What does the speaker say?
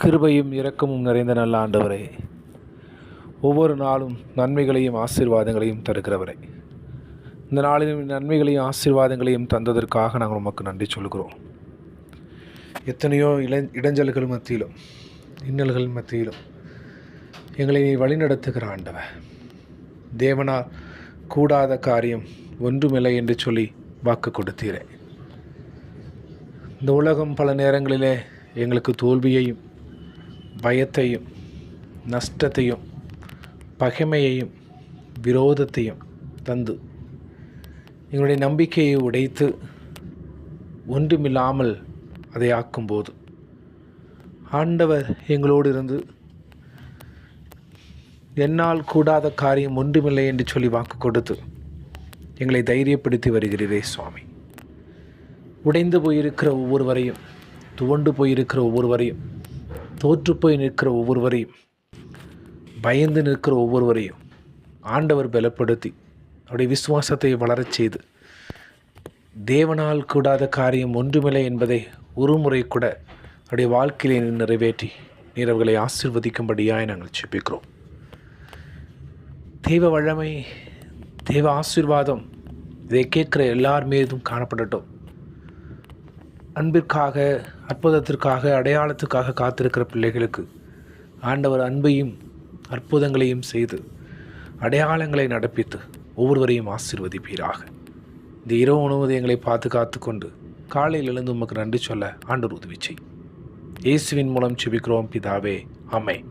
கிருபையும் இரக்கமும் நிறைந்த நல்ல ஆண்டவரே, ஒவ்வொரு நாளும் நன்மைகளையும் ஆசீர்வாதங்களையும் தருகிறவரே, இந்த நாளிலும் நன்மைகளையும் ஆசீர்வாதங்களையும் தந்ததற்காக நாங்கள் உமக்கு நன்றி சொல்கிறோம். எத்தனையோ இடைஞ்சல்கள் மத்தியிலும் இன்னல்கள் மத்தியிலும் எங்களை வழிநடத்துகிற ஆண்டவர், தேவனால் கூடாத காரியம் ஒன்றுமில்லை என்று சொல்லி வாக்கு கொடுத்தீரே. இந்த உலகம் பல நேரங்களிலே எங்களுக்கு தோல்வியையும் பயத்தையும் நஷ்டத்தையும் பகைமையையும் விரோதத்தையும் தந்து எங்களுடைய நம்பிக்கையை உடைத்து ஒன்றுமில்லாமல் அதை ஆக்கும்போது ஆண்டவர் எங்களோடு இருந்து என்னால் கூடாத காரியம் ஒன்றுமில்லை என்று சொல்லி வாக்கு கொடுத்து எங்களை தைரியப்படுத்தி வருகிறீரே சுவாமி. உடைந்து போயிருக்கிற ஒவ்வொருவரையும், துவண்டு போயிருக்கிற ஒவ்வொருவரையும், தோற்று போய் நிற்கிற ஒவ்வொருவரையும், பயந்து நிற்கிற ஒவ்வொருவரையும் ஆண்டவர் பலப்படுத்தி அவருடைய விசுவாசத்தை வளரச் செய்து தேவனால் கூடாத காரியம் ஒன்றுமில்லை என்பதை ஒரு முறை கூட அவருடைய வாழ்க்கையிலே நிறைவேற்றி நீர் அவர்களை ஆசீர்வதிக்கும்படியாய் நாங்கள் ஜெபிக்கிறோம். தெய்வ வல்லமை, தெய்வ ஆசீர்வாதம் இதை கேட்குற எல்லார் மீதும் காணப்படட்டும். அன்பிற்காக, அற்புதத்திற்காக, அடையாளத்துக்காக காத்திருக்கிற பிள்ளைகளுக்கு ஆண்டவர் அன்பையும் அற்புதங்களையும் செய்து அடையாளங்களை நடப்பித்து ஒவ்வொருவரையும் ஆசீர்வதிப்பீராக. இந்த இரவு உணவு எங்களை காத்து கொண்டு காலையில் எழுந்து உமக்கு நன்றி சொல்ல ஆண்டவர் உதவி செய். இயேசுவின் மூலம் ஜெபிக்கிறோம் பிதாவே, ஆமென்.